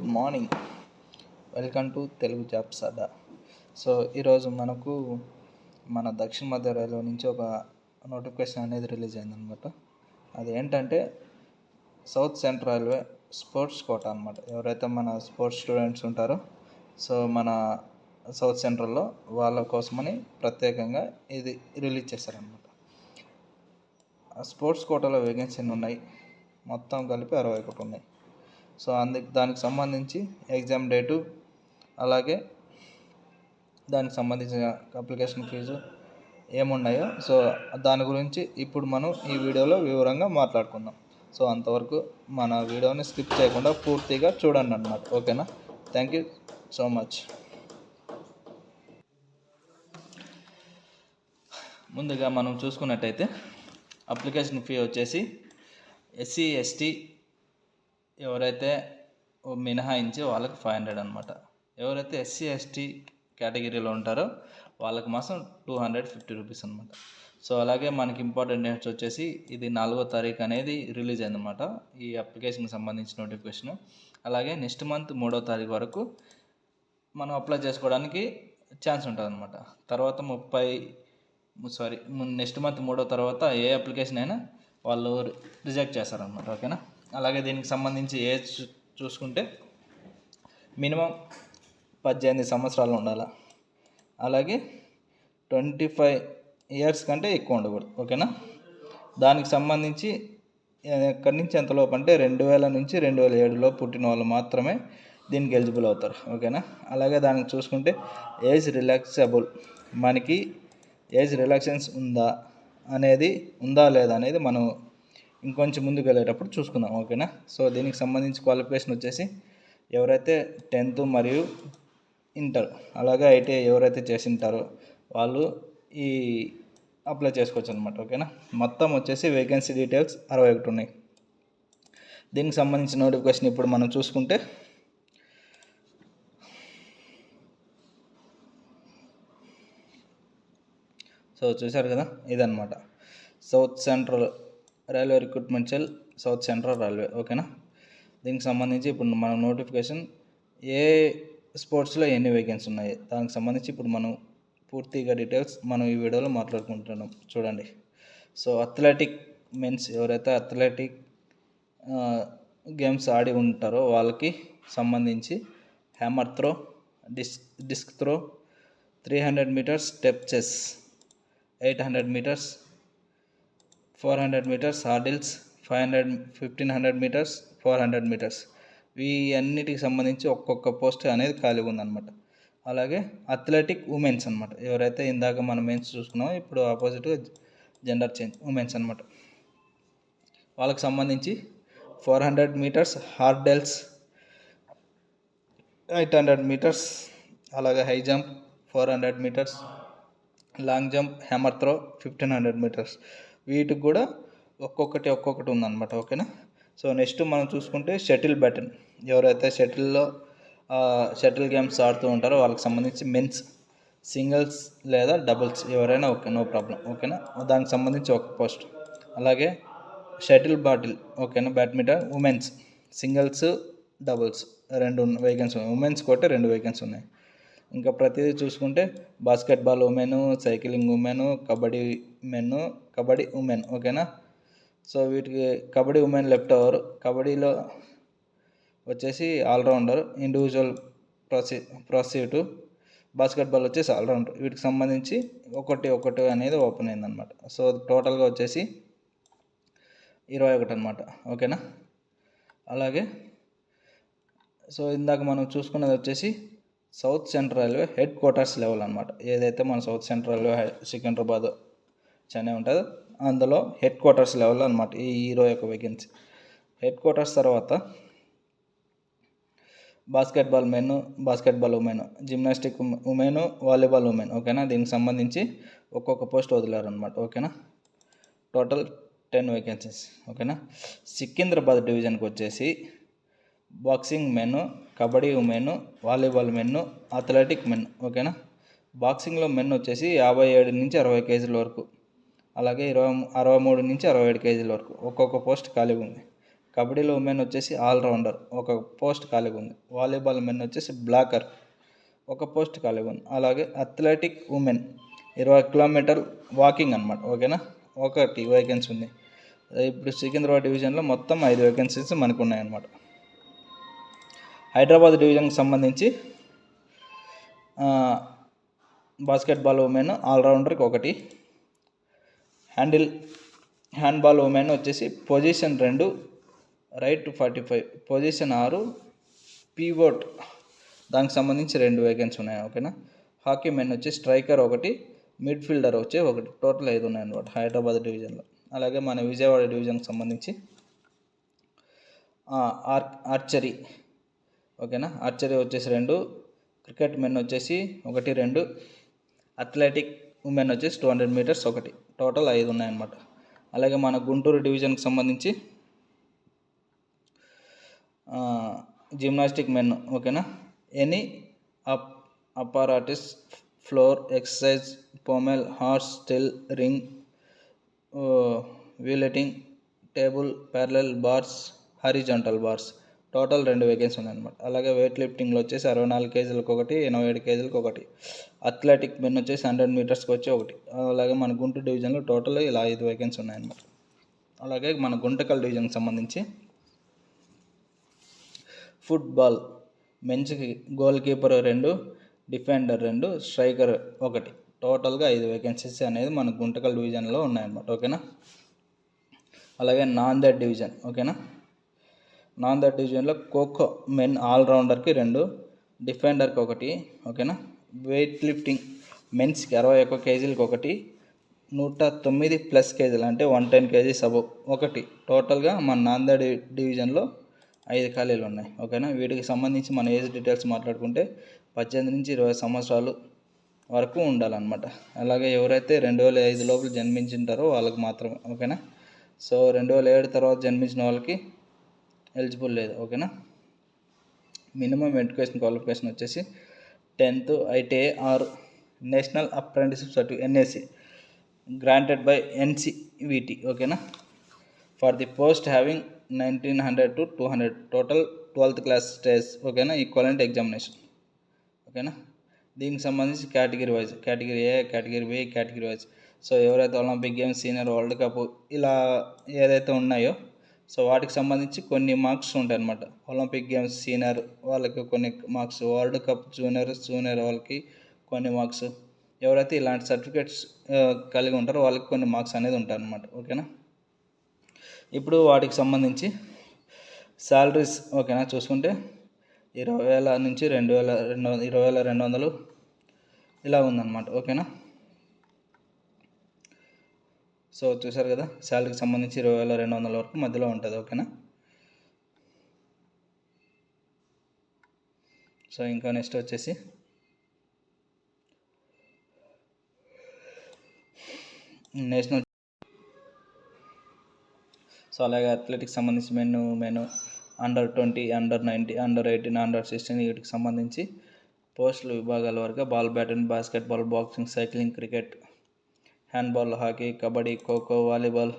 Good morning. Welcome to Telugu jobs Adda. So ఈరోజు మనకు మన దక్షిణ మధ్య రైల్వే నుంచి ఒక నోటిఫికేషన్ అనేది రిలీజ్ అయిందనమాట. అది ఏంటంటే south central railway sports quota అనమాట. ఎవరైతే మన స్పోర్ట్స్ స్టూడెంట్స్ ఉంటారో సో మన సౌత్ సెంట్రల్లో వాళ్ళ కోసమని ప్రత్యేకంగా ఇది రిలీజ్ చేశారనమాట. ఆ స్పోర్ట్స్ కోటాలో వేకెన్సీ ఉన్నాయి, మొత్తం కలిపి 61 ఉన్నాయి. సో దానికి సంబంధించి ఎగ్జామ్ డేటు, అలాగే దానికి సంబంధించిన అప్లికేషన్ ఫీజు ఏమున్నాయో సో దాని గురించి ఇప్పుడు మనం ఈ వీడియోలో వివరంగా మాట్లాడుకుందాం. సో అంతవరకు మన వీడియోని స్కిప్ చేయకుండా పూర్తిగా చూడండి అన్నమాట. ఓకేనా? Thank you so much. ముందుగా మనం చూసుకున్నట్టయితే అప్లికేషన్ ఫీ వచ్చేసి ఎస్సీ ఎస్టీ ఎవరైతే మినహాయించి వాళ్ళకి 500 అనమాట. ఎవరైతే ఎస్సీ ఎస్టీ కేటగిరీలో ఉంటారో వాళ్ళకి మాత్రం 250 రూపీస్ అనమాట. సో అలాగే మనకి ఇంపార్టెంట్ డేట్స్ వచ్చేసి ఇది 4వ తారీఖు అనేది రిలీజ్ అయిందనమాట, ఈ అప్లికేషన్కి సంబంధించిన నోటిఫికేషన్. అలాగే నెక్స్ట్ మంత్ 3వ తారీఖు వరకు మనం అప్లై చేసుకోవడానికి ఛాన్స్ ఉంటుంది అనమాట. తర్వాత నెక్స్ట్ మంత్ 3వ తర్వాత ఏ అప్లికేషన్ అయినా వాళ్ళు రిజెక్ట్ చేస్తారనమాట. ఓకేనా? అలాగే దీనికి సంబంధించి ఏజ్ చూసుకుంటే మినిమం 18 సంవత్సరాలు ఉండాలి. అలాగే 25 ఇయర్స్ కంటే ఎక్కువ ఉండకూడదు. ఓకేనా? దానికి సంబంధించి ఎక్కడి నుంచి ఎంతలోపు అంటే 2000 నుంచి 2007లో పుట్టిన వాళ్ళు మాత్రమే దీనికి ఎలిజిబుల్ అవుతారు. ఓకేనా? అలాగే దానికి చూసుకుంటే ఏజ్ రిలాక్సబుల్, మనకి ఏజ్ రిలాక్సెన్స్ ఉందా లేదా అనేది మనం ఇంకొంచెం ముందుకు వెళ్ళేటప్పుడు చూసుకుందాం. ఓకేనా? సో దీనికి సంబంధించి క్వాలిఫికేషన్ వచ్చేసి ఎవరైతే 10th మరియు ఇంటర్ అలాగే ఐటీఐ ఎవరైతే చేసి ఉంటారో వాళ్ళు ఈ అప్లై చేసుకోవచ్చు అనమాట. ఓకేనా? మొత్తం వచ్చేసి వేకెన్సీ డీటెయిల్స్ 61 ఉన్నాయి. దీనికి సంబంధించిన నోటిఫికేషన్ ఇప్పుడు మనం చూసుకుంటే సో చూశారు కదా, ఇదన్నమాట south central railway recruitment cell, south central railway. ఓకేనా? దీనికి సంబంధించి ఇప్పుడు మన నోటిఫికేషన్ ఏ స్పోర్ట్స్లో ఎన్ని వేకెన్సీ ఉన్నాయి దానికి సంబంధించి ఇప్పుడు మనం పూర్తిగా డీటెయిల్స్ మనం ఈ వీడియోలో మాట్లాడుకుంటున్నాం. చూడండి. సో అథ్లెటిక్ మెన్స్ ఎవరైతే అథ్లెటిక్ గేమ్స్ ఆడి ఉంటారో వాళ్ళకి సంబంధించి hammer throw, disc throw, 300 meters steeplechase, 800 meters, 400 meters hurdles, 1500 meters, 400 meters, ఈ అన్నిటికి సంబంధించి ఒక్కొక్క పోస్ట్ అనేది ఖాళీగా ఉందన్నమాట. అలాగే అథ్లెటిక్ ఉమెన్స్ అనమాట, ఎవరైతే ఇందాక మనం మెన్స్ చూసుకున్నామో ఇప్పుడు ఆపోజిట్గా జెండర్ చేంజ్ ఉమెన్స్ అనమాట. వాళ్ళకి సంబంధించి 400 మీటర్స్ హార్డిల్స్, 800 మీటర్స్, అలాగే high jump 400 meters, long jump, hammer throw 1500 meters, వీటికి కూడా ఒక్కొక్కటి ఉందన్నమాట. ఓకేనా? సో నెక్స్ట్ మనం చూసుకుంటే షటిల్ బ్యాటన్, ఎవరైతే షటిల్ గేమ్స్ ఆడుతూ ఉంటారో వాళ్ళకి సంబంధించి మెన్స్ సింగిల్స్ లేదా డబుల్స్ ఎవరైనా ఓకే, నో ప్రాబ్లం. ఓకేనా? దానికి సంబంధించి ఒక పోస్ట్. అలాగే షటిల్ బాటిల్, ఓకేనా, badminton women's singles doubles 2 vacancy ఉన్నాయి. ఉమెన్స్ కొట్టే 2 వేకెన్సీ ఉన్నాయి. ఇంకా ప్రతిదీ చూసుకుంటే basketball women, cycling women, kabaddi men, kabaddi women. ఓకేనా? సో వీటికి కబడ్డీ ఉమెన్ లెఫ్ట్ ఓవర్, కబడ్డీలో వచ్చేసి ఆల్రౌండర్, ఇండివిజువల్ ప్రాసిక్యూటివ్, బాస్కెట్బాల్ వచ్చేసి ఆల్రౌండర్. వీటికి సంబంధించి ఒకటి అనేది ఓపెన్ అయిందనమాట. సో టోటల్గా వచ్చేసి 21 అనమాట. ఓకేనా? అలాగే సో ఇందాక మనం చూసుకున్నది వచ్చేసి south central railway head quarters level అనమాట. ఏదైతే మన south central railway Secunderabad, Chennai ఉంటుందో అందులో హెడ్ క్వార్టర్స్ లెవెల్ అనమాట ఈ 21 వేకెన్సీ. హెడ్ క్వార్టర్స్ తర్వాత basketball men, basketball women, gymnastic women, volleyball women. ఓకేనా? దీనికి సంబంధించి ఒక్కొక్క పోస్ట్ వదిలారనమాట. ఓకేనా? Total 10 vacancies. ఓకేనా? సికింద్రాబాద్ డివిజన్కి వచ్చేసి boxing men, kabaddi women, volleyball men, athletic men. ఓకేనా? బాక్సింగ్లో మెన్ వచ్చేసి 57 నుంచి 60 కేజీల వరకు, అలాగే 63 నుంచి 67 కేజీల వరకు ఒక్కొక్క పోస్ట్ ఖాళీగా ఉంది. కబడ్డీలో ఉమెన్ వచ్చేసి ఆల్రౌండర్, ఒక పోస్ట్ ఖాళీగా ఉంది. వాలీబాల్ మెన్ వచ్చేసి బ్లాకర్, ఒక పోస్ట్ ఖాళీగా ఉంది. అలాగే అథ్లెటిక్ ఉమెన్ 20 కిలోమీటర్ వాకింగ్ అనమాట. ఓకేనా, ఒకటి వేకెన్సీ ఉంది. ఇప్పుడు సికింద్రాబాద్ డివిజన్లో మొత్తం 5 వేకెన్సీస్ మనకు ఉన్నాయన్నమాట. హైదరాబాద్ డివిజన్కి సంబంధించి బాస్కెట్బాల్ ఉమెన్ ఆల్రౌండర్కి ఒకటి, హ్యాండ్బాల్ ఉమెన్ వచ్చేసి పొజిషన్ 2 రైట్ 45, పొజిషన్ 6 పీవోట్, దానికి సంబంధించి 2 వేకెన్సీ ఉన్నాయి. ఓకేనా. హాకీ మెన్ వచ్చి స్ట్రైకర్ ఒకటి, మిడ్ ఫీల్డర్ వచ్చి ఒకటి, టోటల్ 5 ఉన్నాయన్నమాట హైదరాబాద్ డివిజన్లో. అలాగే మన విజయవాడ డివిజన్కి సంబంధించి ఆర్చరీ, ఓకేనా, ఆర్చరీ వచ్చేసి 2, క్రికెట్ మెన్ వచ్చేసి 1, 2, అథ్లెటిక్ ఉమెన్ వచ్చేసి 200 మీటర్స్ ఒకటి, టోటల్ 5 ఉన్నాయన్నమాట. అలాగే మన గుంటూరు డివిజన్కి సంబంధించి జిమ్నాస్టిక్ మెన్, ఓకేనా, any apparatus, floor exercise, pommel, horse, still, ring, vaulting, table, parallel bars, horizontal bars, total 2 vacancy ఉన్నాయన్నమాట. అలాగే వెయిట్ లిఫ్టింగ్లో వచ్చేసి 64 కేజీలకు ఒకటి, 87 కేజీలకు ఒకటి, అథ్లెటిక్ మెన్ వచ్చేసి 100 మీటర్స్కి వచ్చి ఒకటి. అలాగే మన గుంటూరు డివిజన్లో టోటల్ ఇలా 5 వేకెన్సీ ఉన్నాయన్నమాట. అలాగే మన గుంటకల్ డివిజన్కి సంబంధించి ఫుట్బాల్ మెన్స్కి గోల్ కీపర్ 2, డిఫెండర్ 2, స్ట్రైకర్ 1, టోటల్గా 5 వేకెన్సీస్ అనేది మన గుంటకల్ డివిజన్లో ఉన్నాయన్నమాట. ఓకేనా. అలాగే నాందేడ్ డివిజన్, ఓకేనా, నాందేడ్ డివిజన్లో ఖోఖో మెన్ ఆల్రౌండర్కి 2, డిఫెండర్కి 1, ఓకేనా. వెయిట్ లిఫ్టింగ్ మెన్స్కి 61 కేజీలకు 1, 109 ప్లస్ కేజీలు అంటే 110 కేజీస్ అబవ్ 1, టోటల్గా మన నాందేడ్ డివిజన్లో 5 ఖాళీలు ఉన్నాయి. ఓకేనా. వీటికి సంబంధించి మన ఏజ్ డీటెయిల్స్ మాట్లాడుకుంటే 18 నుంచి 20 సంవత్సరాలు వరకు ఉండాలన్నమాట. అలాగే ఎవరైతే 2005 లోపల జన్మించింటారో వాళ్ళకి మాత్రమే. ఓకేనా. సో 2007 తర్వాత జన్మించిన వాళ్ళకి ఎలిజిబుల్ లేదు. ఓకేనా. మినిమం ఎడ్యుకేషన్ క్వాలిఫికేషన్ వచ్చేసి 10th ITI or national apprenticeship certificate NAC granted by NCVT. ఓకేనా. For the post having 1900 to 200, total 12th class stage. ఓకేనా. Equivalent examination. ఓకేనా. దీనికి సంబంధించి category wise, category A, category B, category wise. So ఎవరైతే Olympic games, senior world cup ఇలా ఏదైతే ఉన్నాయో so వాటికి సంబంధించి కొన్ని మార్క్స్ ఉంటాయి అన్నమాట. ఒలింపిక్ గేమ్స్ సీనియర్ వాళ్ళకి కొన్ని మార్క్స్, వరల్డ్ కప్ జూనియర్ వాళ్ళకి కొన్ని మార్క్స్, ఎవరైతే ఇలాంటి సర్టిఫికేట్స్ కలిగి ఉంటారో వాళ్ళకి కొన్ని మార్క్స్ అనేది ఉంటాయి అన్నమాట. ఓకేనా. ఇప్పుడు వాటికి సంబంధించి శాలరీస్, ఓకేనా, చూసుకుంటే 20,000 నుంచి 20,200 ఇలా ఉందన్నమాట. ఓకేనా. సో చూసారు కదా, శాలరీకి సంబంధించి 20,200 వరకు మధ్యలో ఉంటుంది. ఓకేనా. సో ఇంకా నెక్స్ట్ వచ్చేసి నేషనల్. సో అలాగే అథ్లెటిక్స్ సంబంధించి men under 20, under 19, under 18, under 16 వీటికి సంబంధించి పోస్టుల విభాగాల వరకు ball, badminton, basketball, boxing, cycling, cricket, handball, hockey, kabaddi, kho kho, volleyball,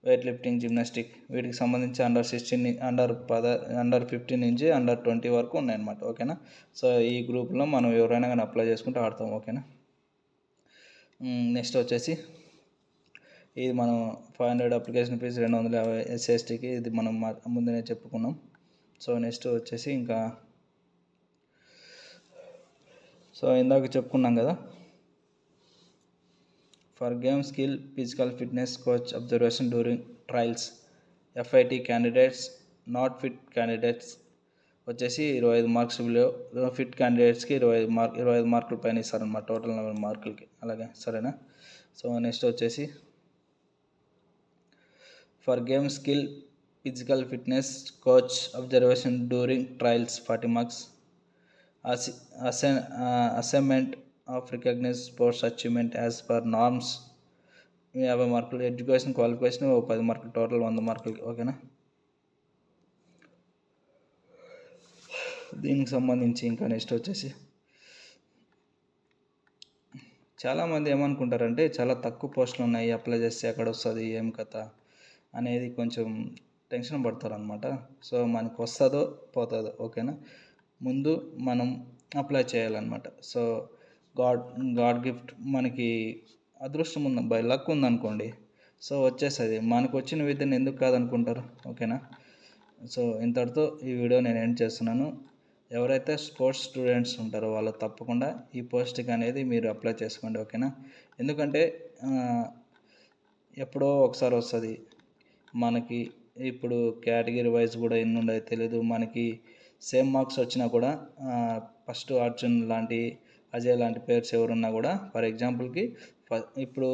weight lifting, gymnastic వీటికి సంబంధించి అండర్ 16, అండర్ 15 నుంచి అండర్ 20 వరకు ఉన్నాయన్నమాట. ఓకేనా. సో ఈ గ్రూప్లో మనం ఎవరైనా కానీ అప్లై చేసుకుంటే ఆడతాం. ఓకేనా. నెక్స్ట్ వచ్చేసి ఇది మనం 500 అప్లికేషన్ ఫీజు, 250 SC/STకి, ఇది మనం ముందునే చెప్పుకున్నాం. సో నెక్స్ట్ వచ్చేసి ఇంకా సో ఇందాక చెప్పుకున్నాం కదా, for game skill, physical fitness, coach observation during trials, FIT candidates, not fit candidates వచ్చేసి 25 మార్క్స్ బిలో, ఫిట్ క్యాండిడేట్స్కి 25 మార్కులు పైన ఇస్తారనమాట, టోటల్ 40 మార్కులకి. అలాగే సరేనా. సో నెక్స్ట్ వచ్చేసి for game skill, physical fitness, coach observation during trials 40 marks, assignment of recognize sports achievement as per norms 50 మార్కులు, ఎడ్యుకేషన్ క్వాలిఫికేషన్ 10 మార్కులు, టోటల్ 100 మార్కులకి. ఓకేనా. దీనికి సంబంధించి ఇంకా నెక్స్ట్ వచ్చేసి చాలామంది ఏమనుకుంటారంటే చాలా తక్కువ పోస్టులు ఉన్నాయి, అప్లై చేస్తే ఎక్కడ వస్తుంది ఏం కథ అనేది కొంచెం టెన్షన్ పడతారనమాట. సో మనకు వస్తుందో పోతుందో, ఓకేనా. ముందు మనం అప్లై చేయాలన్నమాట. సో గాడ్ గాడ్ గిఫ్ట్ మనకి అదృష్టం ఉంది, బై లక్ ఉందనుకోండి, సో వచ్చేస్తుంది. మనకు వచ్చిన విద్యను ఎందుకు కాదనుకుంటారు, ఓకేనా. సో ఇంతటితో ఈ వీడియో నేను ఎండ్ చేస్తున్నాను. ఎవరైతే స్పోర్ట్స్ స్టూడెంట్స్ ఉంటారో వాళ్ళు తప్పకుండా ఈ పోస్ట్కి అనేది మీరు అప్లై చేసుకోండి, ఓకేనా. ఎందుకంటే ఎప్పుడో ఒకసారి వస్తుంది మనకి. ఇప్పుడు కేటగిరీ వైజ్ కూడా ఎన్ని ఉండదో తెలీదు మనకి. సేమ్ మార్క్స్ వచ్చినా కూడా ఫస్ట్ అర్జున్ లాంటి, అజయ్ లాంటి పేర్స్ ఎవరున్నా కూడా, ఫర్ ఎగ్జాంపుల్కి ఇప్పుడు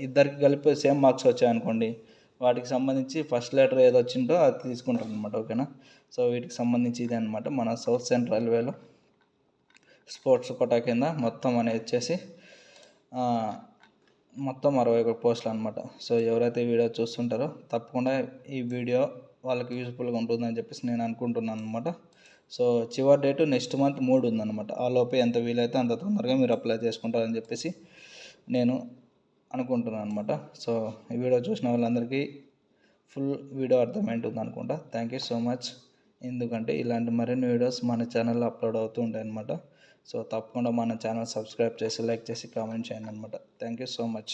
ఇద్దరికి కలిపి సేమ్ మార్క్స్ వచ్చాయనుకోండి, వాటికి సంబంధించి ఫస్ట్ లెటర్ ఏదో వచ్చిందో అది తీసుకుంటారు అనమాట, ఓకేనా. సో వీటికి సంబంధించి ఇదే అనమాట మన సౌత్ సెంట్రల్ రైల్వేలో స్పోర్ట్స్ కోటా కింద మొత్తం అనేది వచ్చేసి మొత్తం 61 పోస్టులు అనమాట. సో ఎవరైతే ఈ వీడియో చూస్తుంటారో తప్పకుండా ఈ వీడియో వాళ్ళకి యూజ్ఫుల్గా ఉంటుందని చెప్పేసి నేను అనుకుంటున్నాను అనమాట. సో చివరి డేటు నెక్స్ట్ మంత్ 3 ఉందన్నమాట. ఆ లోపే ఎంత వీలైతే అంత తొందరగా మీరు అప్లై చేసుకుంటారని చెప్పేసి నేను అనుకుంటున్నాను అనమాట. సో ఈ వీడియో చూసిన వాళ్ళందరికీ ఫుల్ వీడియో అర్థమైంటుంది అనుకుంటా. Thank you so much. ఎందుకంటే ఇలాంటి మరిన్ని వీడియోస్ మన ఛానల్లో అప్లోడ్ అవుతూ ఉంటాయి అనమాట. సో తప్పకుండా మన ఛానల్ సబ్స్క్రైబ్ చేసి, లైక్ చేసి, కామెంట్ చేయండి అనమాట. Thank you so much.